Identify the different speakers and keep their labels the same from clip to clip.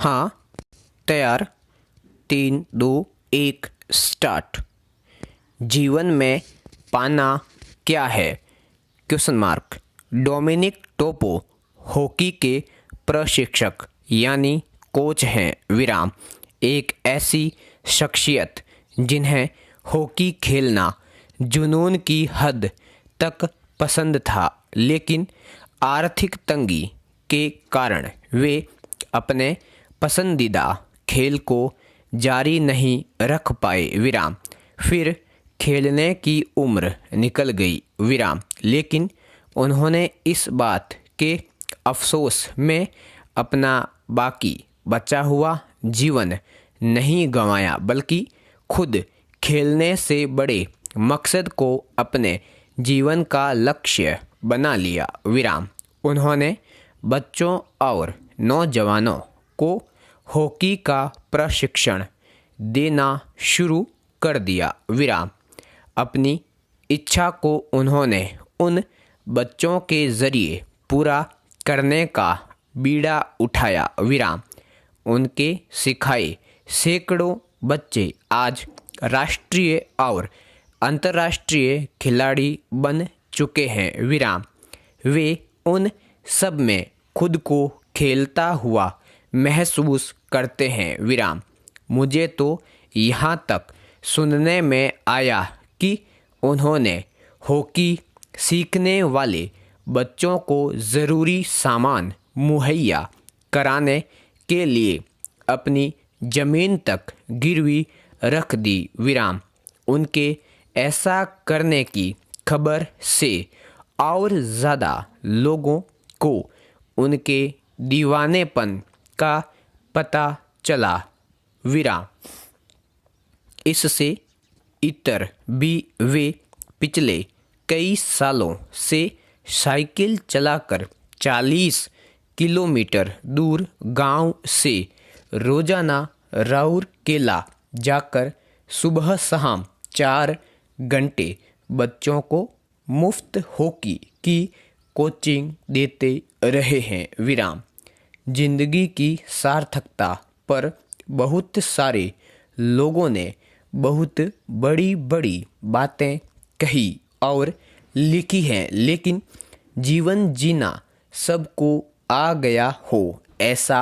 Speaker 1: हाँ, तैयार। 3, 2, 1 स्टार्ट। जीवन में पाना क्या है? Question mark. डोमिनिक टोपो हॉकी के प्रशिक्षक यानी कोच हैं। विराम। एक ऐसी शख्सियत जिन्हें हॉकी खेलना जुनून की हद तक पसंद था, लेकिन आर्थिक तंगी के कारण वे अपने पसंदीदा खेल को जारी नहीं रख पाए। विराम। फिर खेलने की उम्र निकल गई। विराम। लेकिन उन्होंने इस बात के अफसोस में अपना बाकी बचा हुआ जीवन नहीं गंवाया, बल्कि खुद खेलने से बड़े मकसद को अपने जीवन का लक्ष्य बना लिया। विराम। उन्होंने बच्चों और नौजवानों को हॉकी का प्रशिक्षण देना शुरू कर दिया। विराम। अपनी इच्छा को उन्होंने उन बच्चों के ज़रिए पूरा करने का बीड़ा उठाया। विराम। उनके सिखाए सैकड़ों बच्चे आज राष्ट्रीय और अंतर्राष्ट्रीय खिलाड़ी बन चुके हैं। विराम। वे उन सब में खुद को खेलता हुआ महसूस करते हैं। विराम। मुझे तो यहाँ तक सुनने में आया कि उन्होंने हॉकी सीखने वाले बच्चों को ज़रूरी सामान मुहैया कराने के लिए अपनी ज़मीन तक गिरवी रख दी। विराम। उनके ऐसा करने की खबर से और ज़्यादा लोगों को उनके दीवानेपन का पता चला। विराम। इससे इतर भी वे पिछले कई सालों से साइकिल चलाकर 40 किलोमीटर दूर गांव से रोजाना राउरकेला जाकर सुबह शाम 4 घंटे बच्चों को मुफ्त हॉकी की कोचिंग देते रहे हैं। विराम। जिंदगी की सार्थकता पर बहुत सारे लोगों ने बहुत बड़ी बड़ी बातें कही और लिखी हैं, लेकिन जीवन जीना सबको आ गया हो ऐसा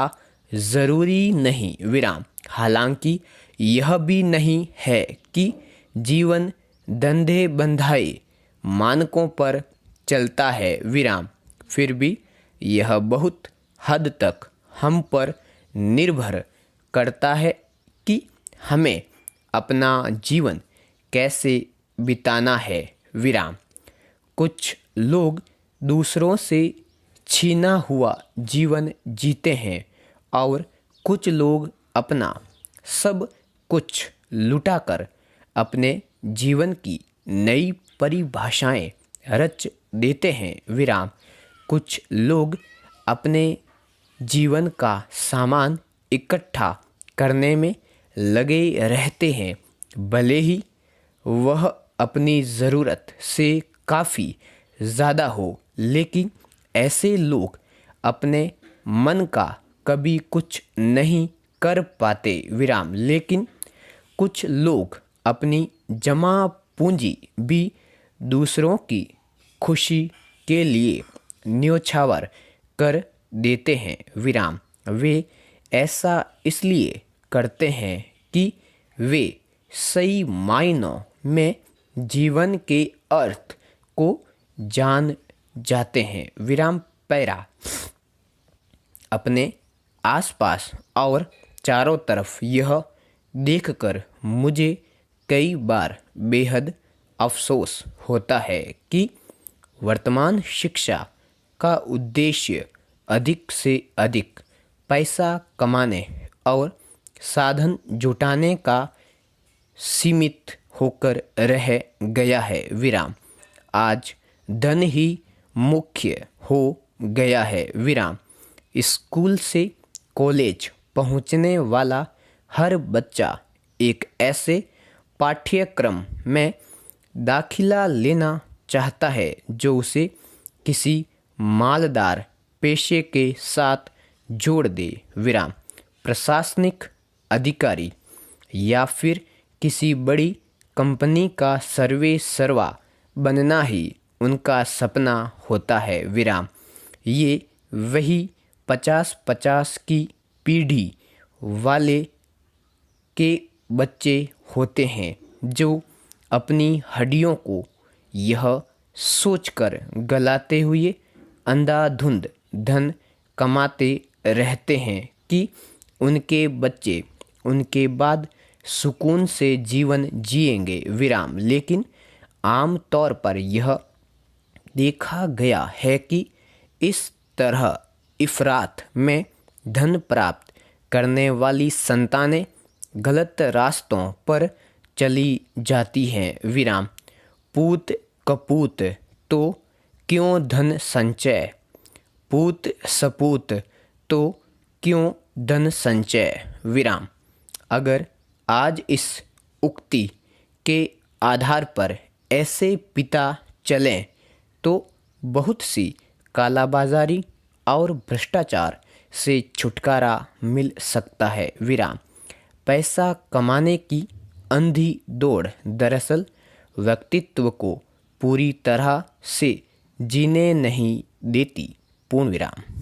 Speaker 1: ज़रूरी नहीं। विराम। हालांकि यह भी नहीं है कि जीवन धंधे बंधाए मानकों पर चलता है। विराम। फिर भी यह बहुत हद तक हम पर निर्भर करता है कि हमें अपना जीवन कैसे बिताना है। विराम। कुछ लोग दूसरों से छीना हुआ जीवन जीते हैं और कुछ लोग अपना सब कुछ लुटाकर अपने जीवन की नई परिभाषाएं रच देते हैं। विराम। कुछ लोग अपने जीवन का सामान इकट्ठा करने में लगे रहते हैं, भले ही वह अपनी ज़रूरत से काफ़ी ज़्यादा हो, लेकिन ऐसे लोग अपने मन का कभी कुछ नहीं कर पाते। विराम। लेकिन कुछ लोग अपनी जमा पूंजी भी दूसरों की खुशी के लिए न्योछावर कर देते हैं। विराम। वे ऐसा इसलिए करते हैं कि वे सही मायनों में जीवन के अर्थ को जान जाते हैं। विराम। पैरा। अपने आसपास और चारों तरफ यह देखकर मुझे कई बार बेहद अफसोस होता है कि वर्तमान शिक्षा का उद्देश्य अधिक से अधिक पैसा कमाने और साधन जुटाने का सीमित होकर रह गया है। विराम। आज धन ही मुख्य हो गया है। विराम। स्कूल से कॉलेज पहुंचने वाला हर बच्चा एक ऐसे पाठ्यक्रम में दाखिला लेना चाहता है जो उसे किसी मालदार पेशे के साथ जोड़ दे। विराम। प्रशासनिक अधिकारी या फिर किसी बड़ी कंपनी का सर्वे सर्वा बनना ही उनका सपना होता है। विराम। ये वही 50-50 की पीढ़ी वाले के बच्चे होते हैं जो अपनी हड्डियों को यह सोचकर गलाते हुए अंधाधुंध धन कमाते रहते हैं कि उनके बच्चे उनके बाद सुकून से जीवन जिएंगे। विराम। लेकिन आम तौर पर यह देखा गया है कि इस तरह इफरात में धन प्राप्त करने वाली संतानें गलत रास्तों पर चली जाती हैं। विराम। पूत कपूत तो क्यों धन संचय, पूत सपूत तो क्यों धन संचय। विराम। अगर आज इस उक्ति के आधार पर ऐसे पिता चलें तो बहुत सी कालाबाजारी और भ्रष्टाचार से छुटकारा मिल सकता है। विराम। पैसा कमाने की अंधी दौड़ दरअसल व्यक्तित्व को पूरी तरह से जीने नहीं देती। पूर्ण विराम।